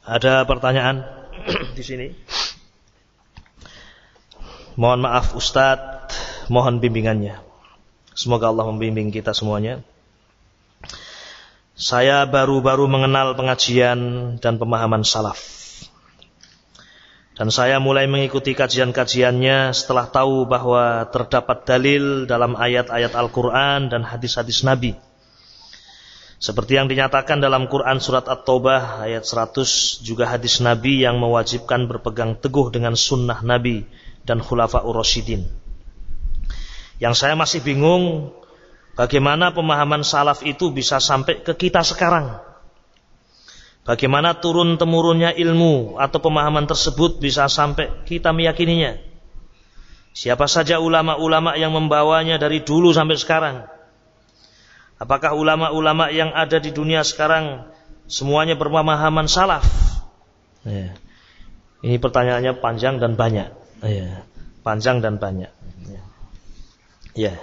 Ada pertanyaan di sini? Mohon maaf Ustadz, mohon bimbingannya. Semoga Allah membimbing kita semuanya. Saya baru-baru mengenal pengajian dan pemahaman salaf. Dan saya mulai mengikuti kajian-kajiannya setelah tahu bahwa terdapat dalil dalam ayat-ayat Al-Quran dan hadis-hadis Nabi. Seperti yang dinyatakan dalam Quran surat At-Taubah ayat 100, juga hadis Nabi yang mewajibkan berpegang teguh dengan sunnah Nabi dan khulafa'ur rasyidin. Yang saya masih bingung, bagaimana pemahaman salaf itu bisa sampai ke kita sekarang? Bagaimana turun-temurunnya ilmu atau pemahaman tersebut bisa sampai kita meyakininya? Siapa saja ulama-ulama yang membawanya dari dulu sampai sekarang? Apakah ulama-ulama yang ada di dunia sekarang semuanya berpemahaman salaf? Ya. Ini pertanyaannya panjang dan banyak. Ya. Panjang dan banyak. Ya.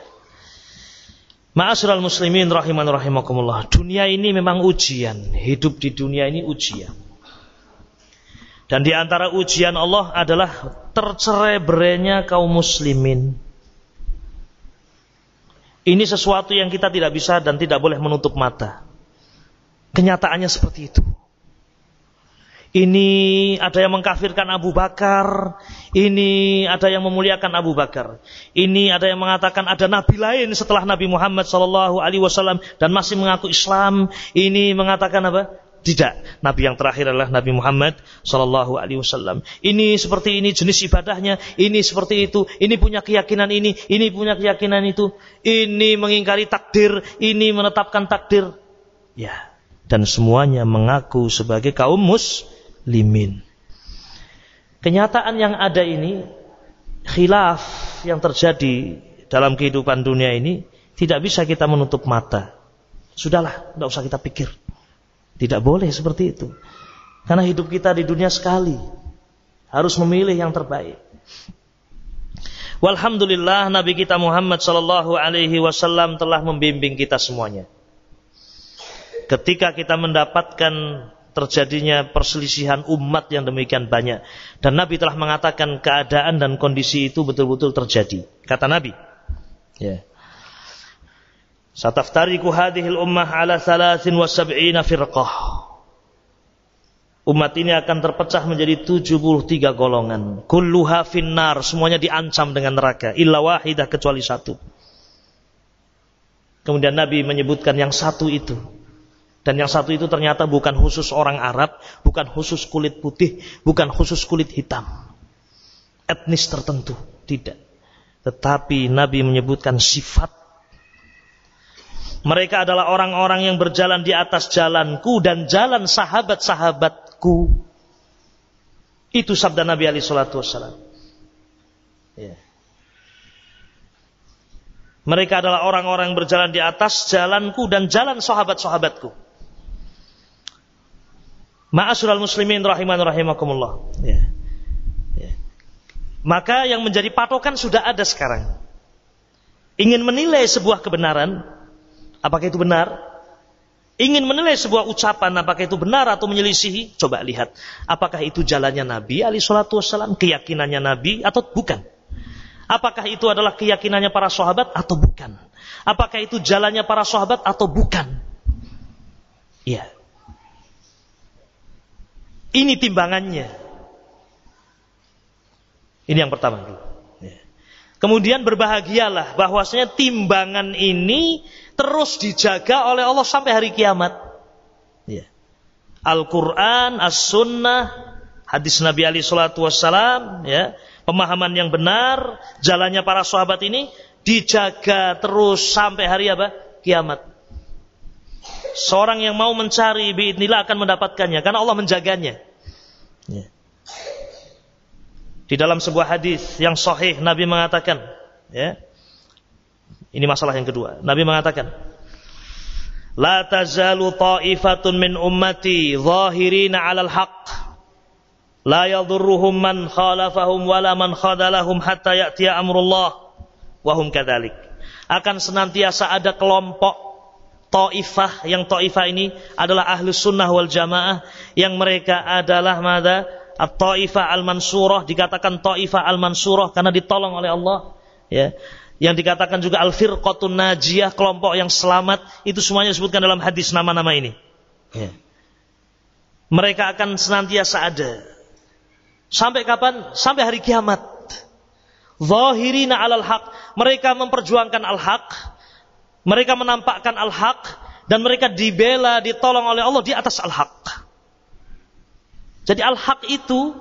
Ma'asyiral muslimin rahiman rahimakumullah. Dunia ini memang ujian. Hidup di dunia ini ujian. Dan di antara ujian Allah adalah tercerai-berainya kaum muslimin. Ini sesuatu yang kita tidak bisa dan tidak boleh menutup mata. Kenyataannya seperti itu. Ini ada yang mengkafirkan Abu Bakar, ini ada yang memuliakan Abu Bakar, ini ada yang mengatakan ada nabi lain setelah Nabi Muhammad SAW dan masih mengaku Islam. Ini mengatakan apa? Tidak, nabi yang terakhir adalah Nabi Muhammad SAW. Ini seperti ini jenis ibadahnya, ini seperti itu, ini punya keyakinan ini punya keyakinan itu, ini mengingkari takdir, ini menetapkan takdir. Ya, dan semuanya mengaku sebagai kaum muslimin. Kenyataan yang ada ini, khilaf yang terjadi dalam kehidupan dunia ini, tidak bisa kita menutup mata. Sudahlah, tidak usah kita pikir. Tidak boleh seperti itu. Karena hidup kita di dunia sekali. Harus memilih yang terbaik. Walhamdulillah Nabi kita Muhammad SAW telah membimbing kita semuanya. Ketika kita mendapatkan terjadinya perselisihan umat yang demikian banyak, dan Nabi telah mengatakan keadaan dan kondisi itu betul-betul terjadi. Kata Nabi, ya, sataftariku hadhil ummah ala 73 firqah. Umat ini akan terpecah menjadi 73 golongan. Kulluha finnar, semuanya diancam dengan neraka, illa wahidah, kecuali satu. Kemudian Nabi menyebutkan yang satu itu. Dan yang satu itu ternyata bukan khusus orang Arab, bukan khusus kulit putih, bukan khusus kulit hitam, etnis tertentu, tidak. Tetapi Nabi menyebutkan sifat. Mereka adalah orang-orang yang berjalan di atas jalanku dan jalan sahabat-sahabatku. Itu sabda Nabi alaihi salatu wassalam. Ya. Mereka adalah orang-orang yang berjalan di atas jalanku dan jalan sahabat-sahabatku. Ma'asyiral muslimin rahiman rahimakumullah. Ya. Ya. Maka yang menjadi patokan sudah ada sekarang. Ingin menilai sebuah kebenaran, apakah itu benar? Ingin menilai sebuah ucapan, apakah itu benar atau menyelisihi? Coba lihat, apakah itu jalannya Nabi alaihi salatu wassalam, keyakinannya Nabi atau bukan? Apakah itu adalah keyakinannya para sahabat atau bukan? Apakah itu jalannya para sahabat atau bukan? Iya. Ini timbangannya. Ini yang pertama dulu. Kemudian berbahagialah bahwasanya timbangan ini terus dijaga oleh Allah sampai hari kiamat. Ya. Al-Quran, As-Sunnah, hadis Nabi alaihi salatu wassalam, ya, pemahaman yang benar, jalannya para sahabat ini dijaga terus sampai hari apa? Kiamat. Seorang yang mau mencari biidznillah akan mendapatkannya karena Allah menjaganya. Ya. Di dalam sebuah hadis yang sahih Nabi mengatakan, ya. Ini masalah yang kedua. Nabi mengatakan, la tazalu ta'ifatun min ummati zahirina 'alal haqq la yadhurruhum man khalafahum wala man khadalahum hatta ya'tiya amrullah wa hum kadzalik. Akan senantiasa ada kelompok Taifah, yang Taifah ini adalah Ahlus Sunnah wal Jamaah, yang mereka adalah mada At-Taifah Al-Mansurah, dikatakan Taifah Al-Mansurah karena ditolong oleh Allah, ya. Yang dikatakan juga Al-Firqatun Najiyah, kelompok yang selamat, itu semuanya disebutkan dalam hadis nama-nama ini. Ya. Mereka akan senantiasa ada. Sampai kapan? Sampai hari kiamat. Zahirina 'alal haq, mereka memperjuangkan al-haq, mereka menampakkan al-haq, dan mereka dibela, ditolong oleh Allah di atas al-haq. Jadi al-haq itu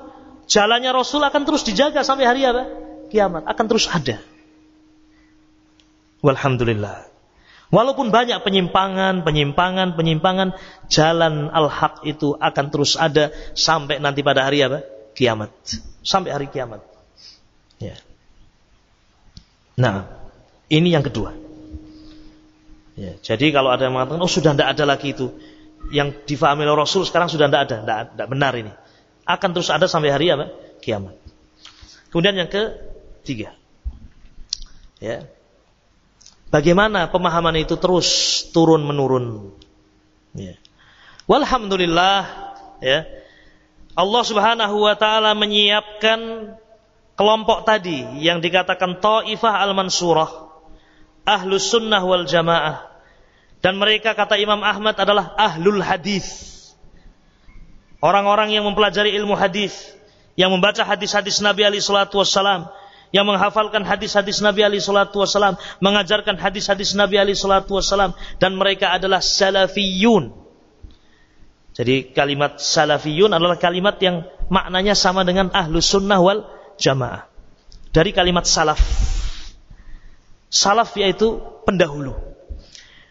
jalannya Rasul akan terus dijaga sampai hari apa? Kiamat, akan terus ada. Walhamdulillah. Walaupun banyak penyimpangan, jalan al-haq itu akan terus ada sampai nanti pada hari apa? Kiamat. Sampai hari kiamat. Ya. Nah, ini yang kedua. Ya, jadi kalau ada yang mengatakan, sudah tidak ada lagi itu, yang difahami oleh Rasul sekarang sudah tidak ada, tidak benar ini. Akan terus ada sampai hari apa? Kiamat. Kemudian yang ketiga, ya, bagaimana pemahaman itu terus turun menurun. Ya. Walhamdulillah, ya, Allah Subhanahu wa Ta'ala menyiapkan kelompok tadi yang dikatakan Taifah Al-Mansurah, Ahlus Sunnah wal Jamaah, dan mereka kata Imam Ahmad adalah Ahlul Hadis, orang-orang yang mempelajari ilmu hadis, yang membaca hadis-hadis Nabi alaihi salatu wassalam, yang menghafalkan hadis-hadis Nabi alaihi salatu wassalam, mengajarkan hadis-hadis Nabi alaihi salatu wassalam, dan mereka adalah salafiyun. Jadi kalimat salafiyun adalah kalimat yang maknanya sama dengan Ahlus Sunnah wal Jamaah, dari kalimat salaf. Salaf yaitu pendahulu,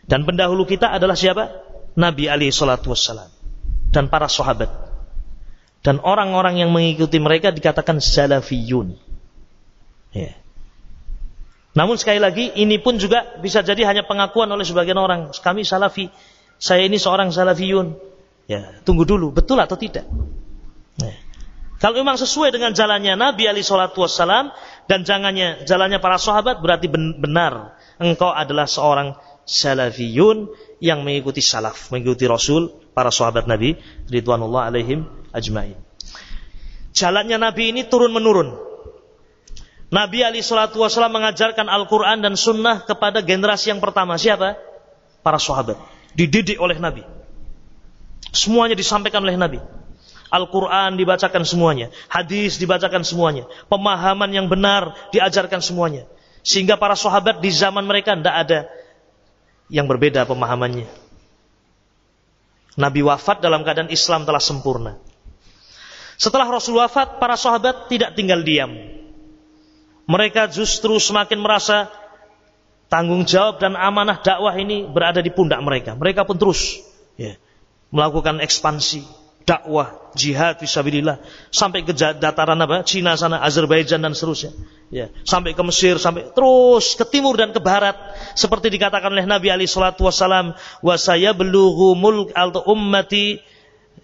dan pendahulu kita adalah siapa? Nabi alaihi salatu wassalam dan para sahabat, dan orang-orang yang mengikuti mereka dikatakan salafiyun, ya. Namun sekali lagi, ini pun juga bisa jadi hanya pengakuan oleh sebagian orang, kami salafi, saya ini seorang salafiyun. Ya, tunggu dulu, betul atau tidak? Ya. Kalau memang sesuai dengan jalannya Nabi alaihi salatu wassalam dan jalannya para sahabat, berarti benar engkau adalah seorang salafiyun yang mengikuti salaf, mengikuti Rasul, para sahabat Nabi ridwanullah alaihim ajmain. Jalannya Nabi ini turun menurun. Nabi alaihi salatu wassalam mengajarkan Al-Quran dan Sunnah kepada generasi yang pertama. Siapa? Para sahabat. Dididik oleh Nabi. Semuanya disampaikan oleh Nabi. Al-Quran dibacakan semuanya, hadis dibacakan semuanya, pemahaman yang benar diajarkan semuanya. Sehingga para sahabat di zaman mereka tidak ada yang berbeda pemahamannya. Nabi wafat dalam keadaan Islam telah sempurna. Setelah Rasul wafat, para sahabat tidak tinggal diam. Mereka justru semakin merasa tanggung jawab dan amanah dakwah ini berada di pundak mereka. Mereka pun terus melakukan ekspansi dakwah, jihad fisabilillah, sampai ke dataran Cina sana, Azerbaijan dan seterusnya. Ya, sampai ke Mesir, sampai terus ke timur dan ke barat, seperti dikatakan oleh Nabi alaihi salatu wasallam, wa sayablugu mulk al-ummati,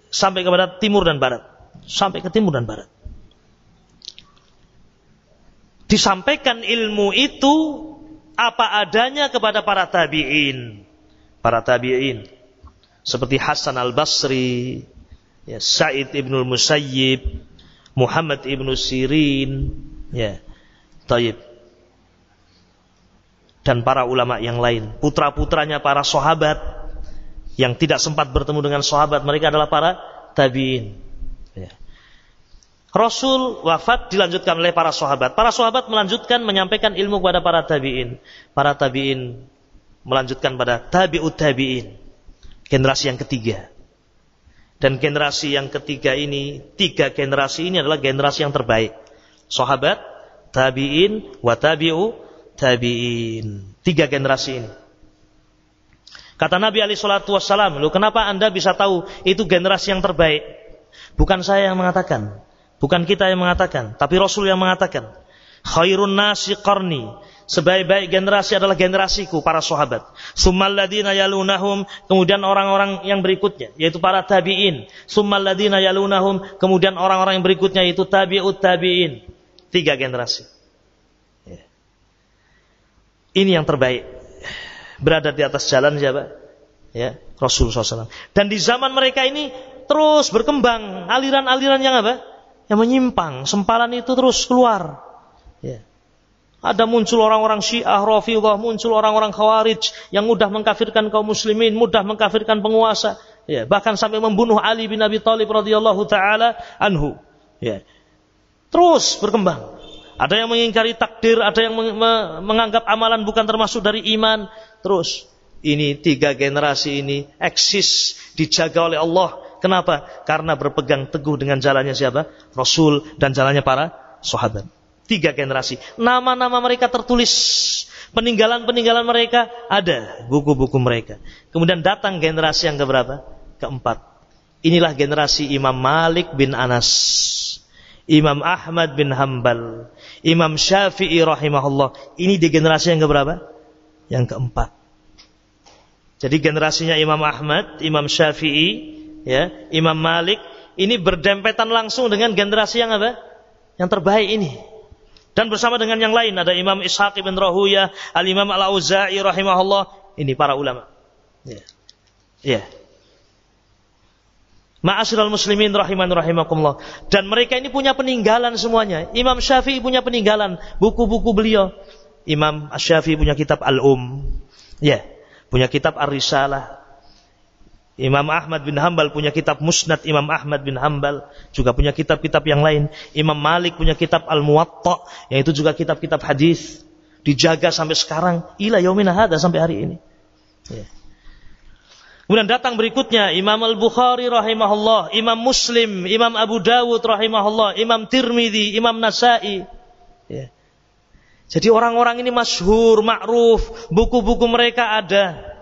sampai ke barat, timur dan barat, sampai ke timur dan barat. Disampaikan ilmu itu apa adanya kepada para tabi'in. Para tabi'in seperti Hasan al-Basri, ya, Sa'id ibnul Musayyib, Muhammad ibnu Sirin, ya, taib, dan para ulama yang lain, putra-putranya para sahabat yang tidak sempat bertemu dengan sahabat, mereka adalah para tabi'in. Ya. Rasul wafat dilanjutkan oleh para sahabat. Para sahabat melanjutkan menyampaikan ilmu kepada para tabi'in. Para tabi'in melanjutkan pada tabi'ut tabi'in, generasi yang ketiga. Dan generasi yang ketiga ini, 3 generasi ini adalah generasi yang terbaik. Sahabat, tabi'in, wa tabi'u tabi'in. 3 generasi ini. Kata Nabi alaihi salatu wassalam, "Loh, kenapa Anda bisa tahu itu generasi yang terbaik?" Bukan saya yang mengatakan, bukan kita yang mengatakan, tapi Rasul yang mengatakan. Khairun nasi qarni, sebaik-baik generasi adalah generasiku, para sahabat. Tsummal ladzina yalunahum, kemudian orang-orang yang berikutnya yaitu para tabi'in. Tsummal ladzina yalunahum, kemudian orang-orang yang berikutnya yaitu tabi'ut tabi'in. 3 generasi. Ini yang terbaik. Berada di atas jalan siapa? ya, Rasul SAW. Dan di zaman mereka ini terus berkembang aliran-aliran yang apa? Yang menyimpang, sempalan itu terus keluar. Ya. Ada muncul orang-orang Syiah, Rafidhah, muncul orang-orang Khawarij yang mudah mengkafirkan kaum muslimin, mudah mengkafirkan penguasa, ya, bahkan sampai membunuh Ali bin Abi Thalib radhiyallahu taala anhu. Ya. Terus berkembang. Ada yang mengingkari takdir, ada yang menganggap amalan bukan termasuk dari iman. Terus ini 3 generasi ini eksis, dijaga oleh Allah. Kenapa? Karena berpegang teguh dengan jalannya siapa? Rasul dan jalannya para sahabat. 3 generasi. Nama-nama mereka tertulis. Peninggalan-peninggalan mereka ada. Buku-buku mereka. Kemudian datang generasi yang keberapa? Keempat. Inilah generasi Imam Malik bin Anas, Imam Ahmad bin Hanbal, Imam Syafi'i rahimahullah. Ini di generasi yang keberapa? Yang keempat. Jadi generasinya Imam Ahmad, Imam Syafi'i, ya, Imam Malik, ini berdempetan langsung dengan generasi yang apa? Yang terbaik ini. Dan bersama dengan yang lain ada Imam Ishaq bin Rahuyah, Al-Imam Al-Auza'i rahimahullah. Ini para ulama. Ya. Ya. Ma'asyiral muslimin rahimakumullah. Dan mereka ini punya peninggalan semuanya. Imam Syafi'i punya peninggalan, buku-buku beliau. Imam Syafi'i punya kitab Ya. Punya kitab Ar-Risalah. Imam Ahmad bin Hanbal punya kitab Musnad Imam Ahmad bin Hanbal, juga punya kitab-kitab yang lain. Imam Malik punya kitab Al-Muwatta, yang itu juga kitab-kitab hadis, dijaga sampai sekarang, ila yaumina hadza, sampai hari ini. Ya. Kemudian datang berikutnya Imam Al-Bukhari rahimahullah, Imam Muslim, Imam Abu Dawud rahimahullah, Imam Tirmidzi, Imam Nasa'i. Ya. Jadi orang-orang ini masyhur, ma'ruf, buku-buku mereka ada.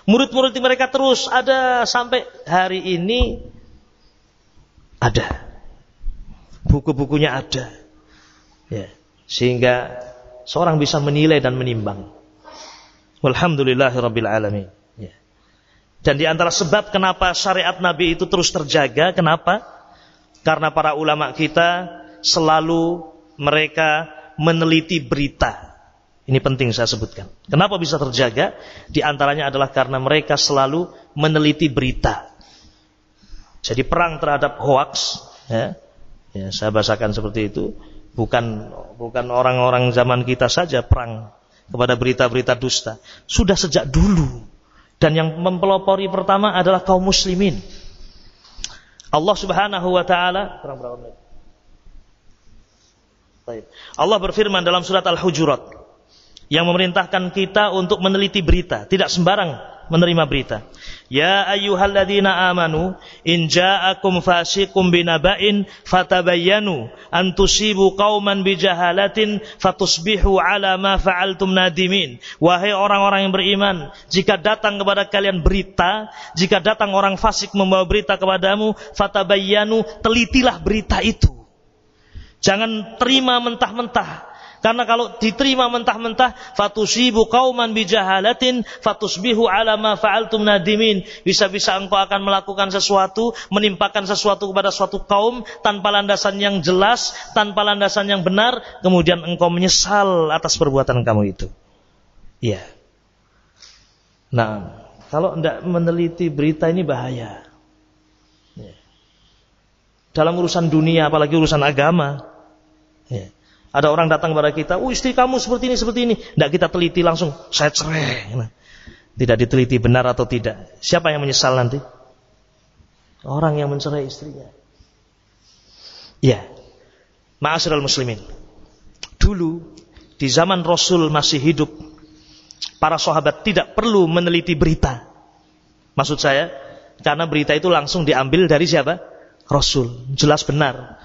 Murid-murid mereka terus ada sampai hari ini, ada buku-bukunya ada, ya, sehingga seorang bisa menilai dan menimbang. Walhamdulillahirabbil alamin. Ya. Dan di antara sebab kenapa syariat Nabi itu terus terjaga, kenapa? Karena para ulama kita selalu mereka meneliti berita. Ini penting saya sebutkan. Kenapa bisa terjaga? Di antaranya adalah karena mereka selalu meneliti berita. Jadi perang terhadap hoaks, ya, saya bahasakan seperti itu. Bukan orang-orang zaman kita saja perang kepada berita-berita dusta. Sudah sejak dulu. Dan yang mempelopori pertama adalah kaum muslimin. Allah Subhanahu wa taala, Allah berfirman dalam surat Al-Hujurat, yang memerintahkan kita untuk meneliti berita, tidak sembarang menerima berita. Ya ayyuhalladzina amanu in ja'akum fasiqun binaba'in fatabayyanu an tusibu qauman bijahalatin fatusbihu ala ma fa'altum nadimin. Wahai orang-orang yang beriman, jika datang kepada kalian berita, jika datang orang fasik membawa berita kepadamu, fatabayyanu, telitilah berita itu. Jangan terima mentah-mentah. Karena kalau diterima mentah-mentah, fatusibu qauman bijahalatin fatusbihu ala ma fa'altum nadimin. Bisa-bisa engkau akan melakukan sesuatu, menimpakan sesuatu kepada suatu kaum tanpa landasan yang jelas, tanpa landasan yang benar, kemudian engkau menyesal atas perbuatan kamu itu. Iya. Nah, kalau tidak meneliti berita ini bahaya. Ya. Dalam urusan dunia, apalagi urusan agama. Ya. Ada orang datang kepada kita, istri kamu seperti ini. Tidak kita teliti langsung, saya cerai. Nah, tidak diteliti benar atau tidak. Siapa yang menyesal nanti? Orang yang mencerai istrinya. Ya, ma'asyiral muslimin. Dulu, di zaman Rasul masih hidup, para sahabat tidak perlu meneliti berita. Maksud saya, karena berita itu langsung diambil dari siapa? Rasul, jelas benar.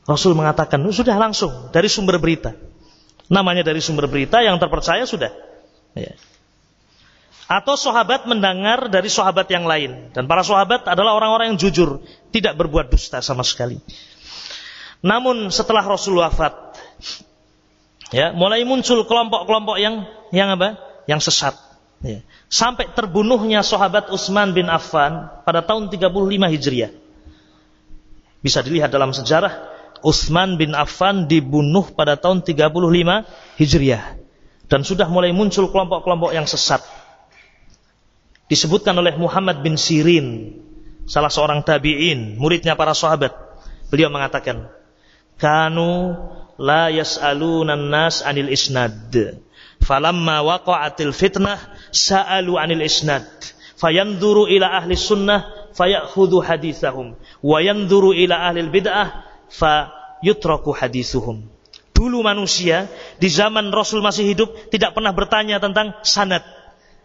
Rasul mengatakan, sudah langsung dari sumber berita. Namanya dari sumber berita yang terpercaya sudah. Ya. Atau sahabat mendengar dari sahabat yang lain. Dan para sahabat adalah orang-orang yang jujur, tidak berbuat dusta sama sekali. Namun setelah Rasul wafat, ya, mulai muncul kelompok-kelompok yang apa? Yang sesat. Ya. Sampai terbunuhnya sahabat Utsman bin Affan pada tahun 35 Hijriah. Bisa dilihat dalam sejarah. Utsman bin Affan dibunuh pada tahun 35 Hijriah. Dan sudah mulai muncul kelompok-kelompok yang sesat. Disebutkan oleh Muhammad bin Sirin, salah seorang tabi'in, muridnya para sahabat. Beliau mengatakan, kanu la yas'alunan nas anil isnad, falamma waqa'atil fitnah sa'alu anil isnad, fayanzuru ila ahli sunnah fayakhudhu hadithahum, wa yanzuru ila ahli bid'ah fayutraku hadithuhum. Dulu manusia di zaman Rasul masih hidup tidak pernah bertanya tentang sanad.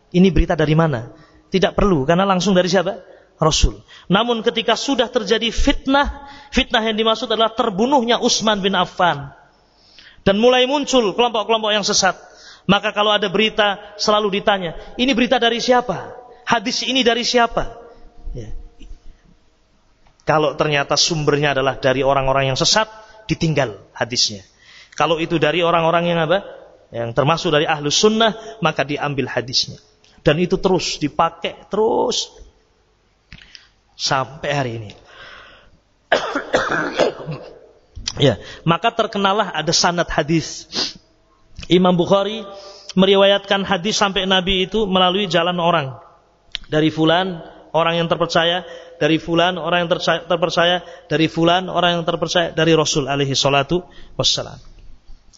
Ini berita dari mana? Tidak perlu, karena langsung dari siapa? Rasul. Namun ketika sudah terjadi fitnah yang dimaksud adalah terbunuhnya Utsman bin Affan, dan mulai muncul kelompok-kelompok yang sesat, maka kalau ada berita selalu ditanya, ini berita dari siapa? Hadis ini dari siapa? Ya. Kalau ternyata sumbernya adalah dari orang-orang yang sesat, ditinggal hadisnya. Kalau itu dari orang-orang yang apa? Yang termasuk dari ahlus sunnah, maka diambil hadisnya. Dan itu terus dipakai terus sampai hari ini. Ya, maka terkenalah ada sanad hadis. Imam Bukhari meriwayatkan hadis sampai Nabi itu melalui jalan orang. Dari fulan, orang yang terpercaya, dari fulan, orang yang terpercaya, dari fulan, orang yang terpercaya, dari Rasul alaihi salatu wassalam.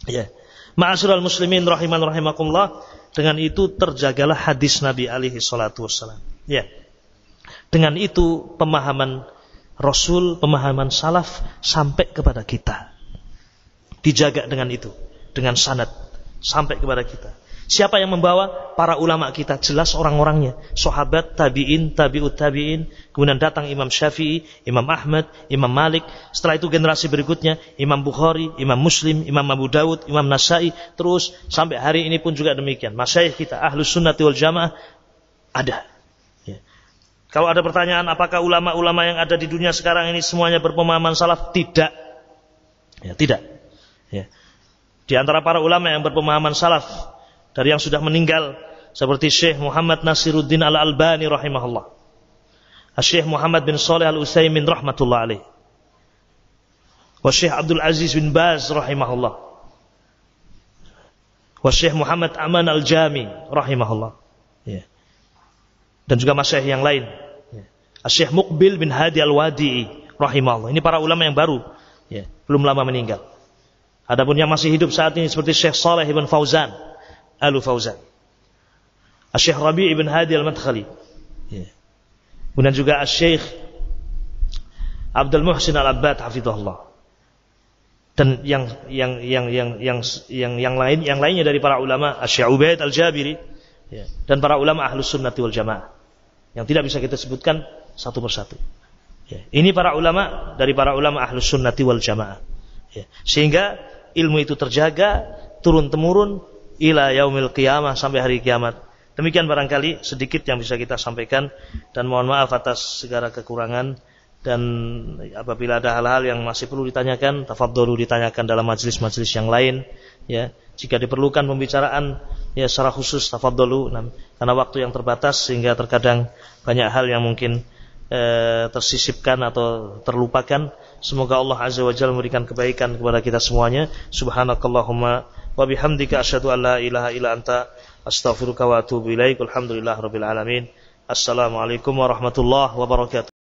Ya. Ma'asyiral muslimin rahiman rahimakumullah, dengan itu terjagalah hadis Nabi alaihi salatu wassalam. Ya. Dengan itu pemahaman Rasul, pemahaman salaf sampai kepada kita. Dijaga dengan itu, dengan sanad sampai kepada kita. Siapa yang membawa? Para ulama kita, jelas orang-orangnya. Sahabat, tabi'in, tabi'ut tabi'in. Kemudian datang Imam Syafi'i, Imam Ahmad, Imam Malik. Setelah itu generasi berikutnya, Imam Bukhari, Imam Muslim, Imam Abu Dawud, Imam Nasai. Terus sampai hari ini pun juga demikian. Masyayikh kita, Ahlus Sunnati wal Jamaah, ada. Ya. Kalau ada pertanyaan, apakah ulama-ulama yang ada di dunia sekarang ini semuanya berpemahaman salaf? Tidak. Ya, tidak. Ya. Di antara para ulama yang berpemahaman salaf, dari yang sudah meninggal, seperti Syekh Muhammad Nasiruddin Al-Albani rahimahullah, Syekh Muhammad bin Shalih Al-Utsaimin rahmatullah alaih, wa Syekh Abdul Aziz bin Baz rahimahullah, wa Syekh Muhammad Aman Al-Jami rahimahullah, ya. Dan juga masyayikh yang lain, ya. Syekh Muqbil bin Hadi Al-Wadi'i rahimahullah. Ini para ulama yang baru, ya, belum lama meninggal. Adapun yang masih hidup saat ini seperti Syekh Saleh ibn Fauzan Al-Fauzan, Syekh Rabi' ibn Hadi Al-Madkhali, ya. Kemudian juga Syekh Abdul Muhsin Al-Abbad hafizahullah. Dan yang lainnya dari para ulama, Syekh Ubaid Al-Jabiri, ya. Dan para ulama Ahlus Sunnati wal Jamaah yang tidak bisa kita sebutkan satu persatu. Ya. Ini para ulama dari para ulama Ahlus Sunnati wal Jamaah. Ya. Sehingga ilmu itu terjaga turun temurun ila yaumil qiyamah, sampai hari kiamat. Demikian barangkali sedikit yang bisa kita sampaikan, dan mohon maaf atas segala kekurangan, dan apabila ada hal-hal yang masih perlu ditanyakan, tafadhalu ditanyakan dalam majelis-majelis yang lain, ya. Jika diperlukan pembicaraan ya secara khusus, tafadhalu, karena waktu yang terbatas sehingga terkadang banyak hal yang mungkin tersisipkan atau terlupakan. Semoga Allah Azza wa Jalla memberikan kebaikan kepada kita semuanya. Subhanakallahumma wa bihamdika asyhadu an la ilaha illa anta astaghfiruka wa atubu ilaik. Alhamdulillahirabbil alamin. Assalamualaikum warahmatullahi wabarakatuh.